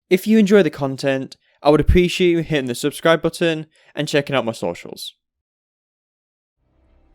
If you enjoy the content, I would appreciate you hitting the subscribe button and checking out my socials.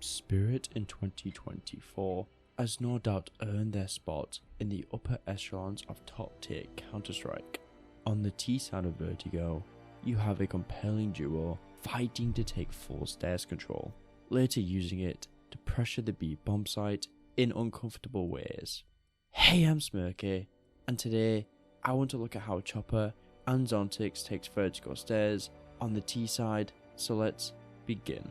Spirit in 2024 has no doubt earned their spot in the upper echelons of top tier Counter-Strike. On the T Side of Vertigo, you have a compelling duo fighting to take full stairs control, later using it to pressure the B bomb site in uncomfortable ways. Hey, I'm Smirky, and today I want to look at how Chopper and Zont1x takes vertical stairs on the T side, so let's begin.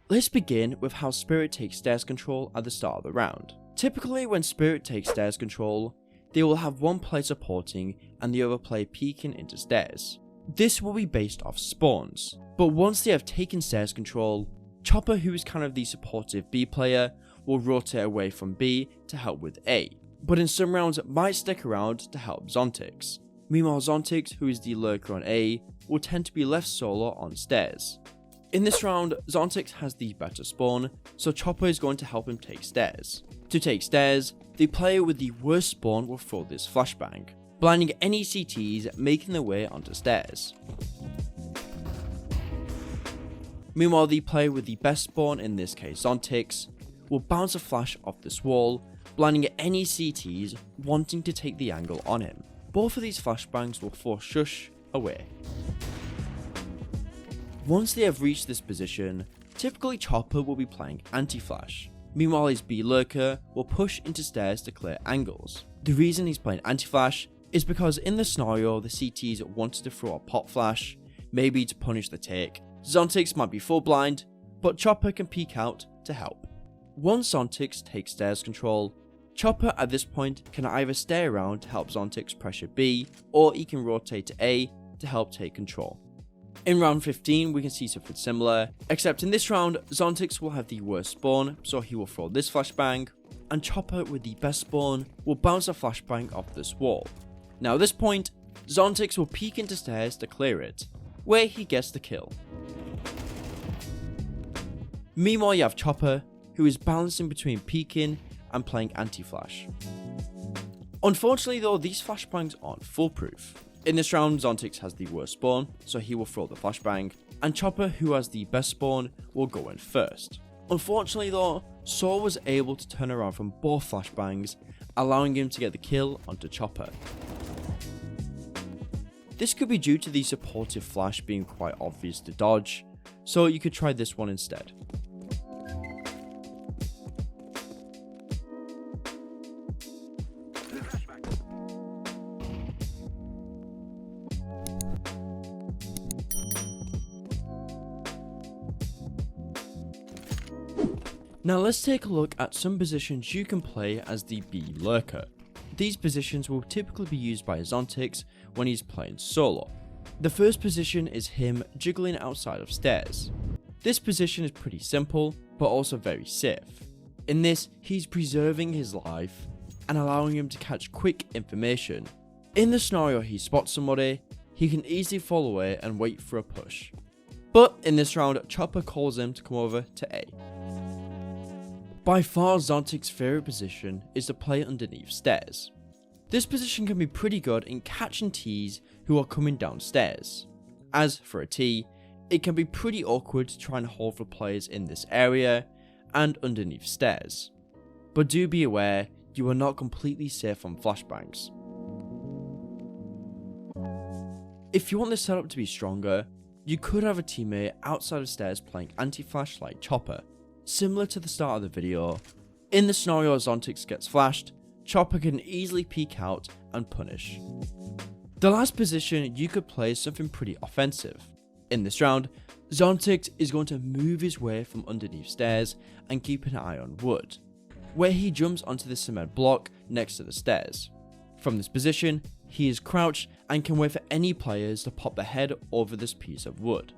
Let's begin with how Spirit takes stairs control at the start of the round. Typically when Spirit takes stairs control, they will have one player supporting and the other player peeking into stairs. This will be based off spawns, but once they have taken stairs control, Chopper, who is kind of the supportive B player, will rotate away from B to help with A, but in some rounds might stick around to help Zont1x. Meanwhile Zont1x, who is the lurker on A, will tend to be left solo on stairs. In this round, Zont1x has the better spawn, so Chopper is going to help him take stairs. To take stairs, the player with the worst spawn will throw this flashbang, blinding any CTs making their way onto stairs. Meanwhile, the player with the best spawn, in this case Zont1x, will bounce a flash off this wall, blinding any CTs wanting to take the angle on him. Both of these flashbangs will force Shush away. Once they have reached this position, typically Chopper will be playing anti-flash. Meanwhile his B lurker will push into stairs to clear angles. The reason he's playing anti-flash is because in the scenario the CTs wanted to throw a pop flash, maybe to punish the take. Zont1x might be full blind, but Chopper can peek out to help. Once Zont1x takes stairs control, Chopper at this point can either stay around to help Zont1x pressure B, or he can rotate to A to help take control. In round 15 we can see something similar, except in this round Zont1x will have the worst spawn, so he will throw this flashbang, and Chopper with the best spawn will bounce a flashbang off this wall. Now at this point, Zont1x will peek into stairs to clear it, where he gets the kill. Meanwhile you have Chopper, who is balancing between peeking and playing anti-flash. Unfortunately though, these flashbangs aren't foolproof. In this round, Zont1x has the worst spawn, so he will throw the flashbang, and Chopper, who has the best spawn, will go in first. Unfortunately though, Saw was able to turn around from both flashbangs, allowing him to get the kill onto Chopper. This could be due to the supportive flash being quite obvious to dodge, so you could try this one instead. Now let's take a look at some positions you can play as the B lurker. These positions will typically be used by Zont1x when he's playing solo. The first position is him jiggling outside of stairs. This position is pretty simple, but also very safe. In this, he's preserving his life and allowing him to catch quick information. In the scenario he spots somebody, he can easily fall away and wait for a push. But in this round, Chopper calls him to come over to A. By far Zont1x's favourite position is to play underneath stairs. This position can be pretty good in catching Ts who are coming downstairs. As for a T, it can be pretty awkward to try and hold for players in this area and underneath stairs. But do be aware, you are not completely safe on flashbangs. If you want this setup to be stronger, you could have a teammate outside of stairs playing anti-flash like Chopper. Similar to the start of the video, in the scenario Zont1x gets flashed, Chopper can easily peek out and punish. The last position you could play is something pretty offensive. In this round, Zont1x is going to move his way from underneath stairs and keep an eye on wood, where he jumps onto the cement block next to the stairs. From this position, he is crouched and can wait for any players to pop their head over this piece of wood.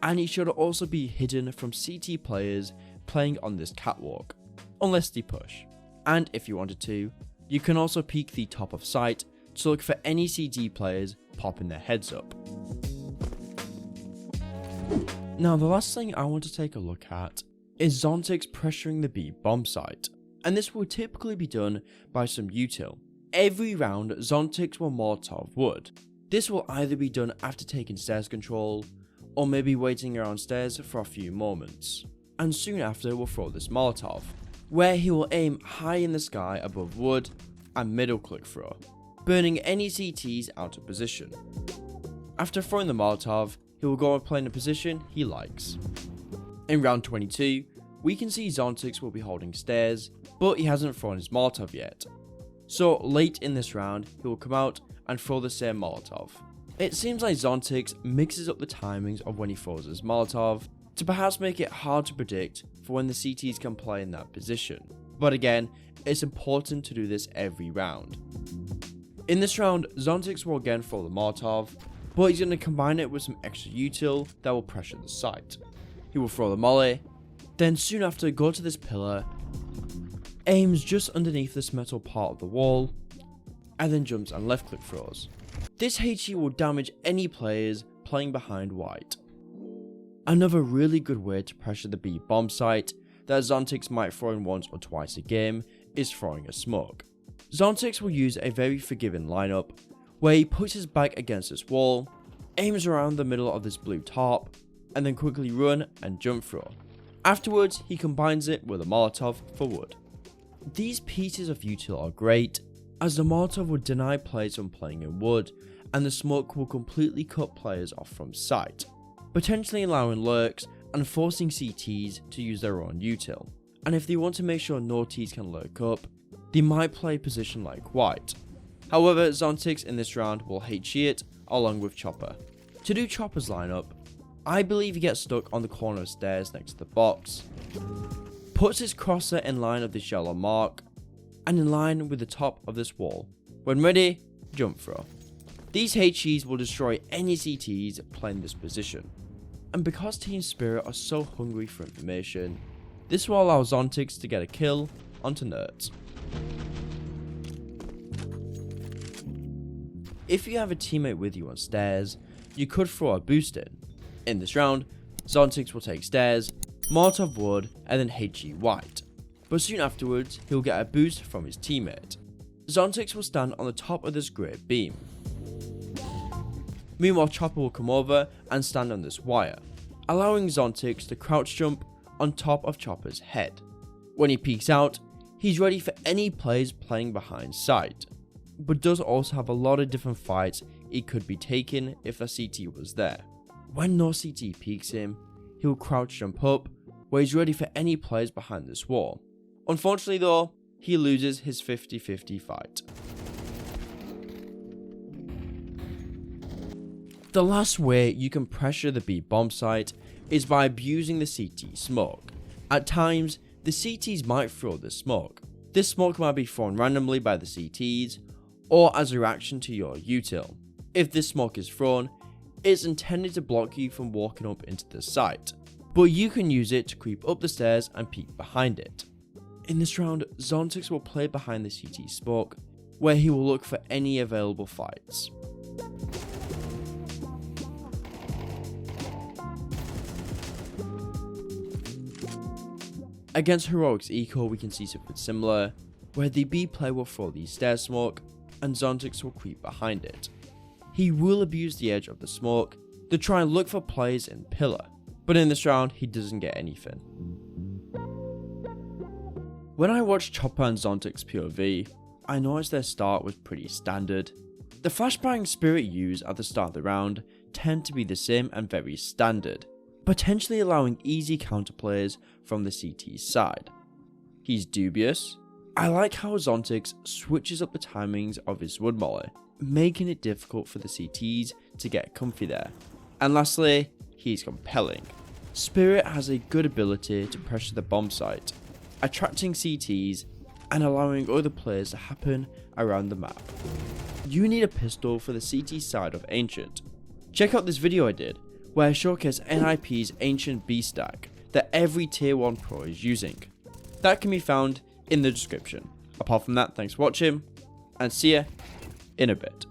And he should also be hidden from CT players playing on this catwalk, unless they push. And if you wanted to, you can also peek the top of sight to look for any CT players popping their heads up. Now the last thing I want to take a look at is Zont1x pressuring the B bomb site, and this will typically be done by some util. Every round Zont1x will Molotov wood. This will either be done after taking stairs control, or maybe waiting around stairs for a few moments, and soon after will throw this Molotov, where he will aim high in the sky above wood and middle click throw, burning any CTs out of position. After throwing the Molotov, he will go and play in a position he likes. In round 22, we can see Zont1x will be holding stairs, but he hasn't thrown his Molotov yet. So late in this round, he will come out and throw the same Molotov. It seems like Zont1x mixes up the timings of when he throws his Molotov to perhaps make it hard to predict for when the CTs can play in that position. But again, it's important to do this every round. In this round, Zont1x will again throw the Molotov, but he's going to combine it with some extra util that will pressure the site. He will throw the molly, then soon after go to this pillar, aims just underneath this metal part of the wall, and then jumps and left click throws. This HE will damage any players playing behind white. Another really good way to pressure the B bomb site that Zont1x might throw in once or twice a game is throwing a smoke. Zont1x will use a very forgiving lineup where he puts his back against this wall, aims around the middle of this blue top, and then quickly run and jump throw. Afterwards, he combines it with a Molotov for wood. These pieces of util are great, as the Molotov would deny players from playing in wood, and the smoke will completely cut players off from sight, potentially allowing lurks and forcing CTs to use their own util. And if they want to make sure no Ts can lurk up, they might play a position like white. However, Zont1x in this round will HE it along with Chopper. To do Chopper's lineup, I believe he gets stuck on the corner of stairs next to the box, puts his crosser in line of this yellow mark, and in line with the top of this wall. When ready, jump throw. These HEs will destroy any CTs playing this position. And because Team Spirit are so hungry for information, this will allow Zont1x to get a kill onto nerds. If you have a teammate with you on stairs, you could throw a boost in. In this round, Zont1x will take stairs, Molotov wood, and then HE white. But soon afterwards, he'll get a boost from his teammate. Zont1x will stand on the top of this grey beam. Meanwhile, Chopper will come over and stand on this wire, allowing Zont1x to crouch jump on top of Chopper's head. When he peeks out, he's ready for any players playing behind sight, but does also have a lot of different fights he could be taking if a CT was there. When no CT peeks him, he'll crouch jump up, where he's ready for any players behind this wall. Unfortunately though, he loses his 50-50 fight. The last way you can pressure the B bomb site is by abusing the CT smoke. At times, the CTs might throw this smoke. This smoke might be thrown randomly by the CTs, or as a reaction to your util. If this smoke is thrown, it's intended to block you from walking up into the site, but you can use it to creep up the stairs and peek behind it. In this round, Zont1x will play behind the CT smoke, where he will look for any available fights. Against Heroic's Eco, we can see something similar, where the B player will throw the stair smoke, and Zont1x will creep behind it. He will abuse the edge of the smoke to try and look for players in pillar, but in this round, he doesn't get anything. When I watched Chopper and Zont1x POV, I noticed their start was pretty standard. The flashbang Spirit used at the start of the round tend to be the same and very standard, potentially allowing easy counterplays from the CT side. He's dubious. I like how Zont1x switches up the timings of his wood molly, making it difficult for the CTs to get comfy there. And lastly, he's compelling. Spirit has a good ability to pressure the bomb site, attracting CTs and allowing other players to happen around the map. You need a pistol for the CT side of Ancient. Check out this video I did, where I showcase NIP's Ancient B stack that every tier 1 pro is using. That can be found in the description. Apart from that, thanks for watching, and see ya in a bit.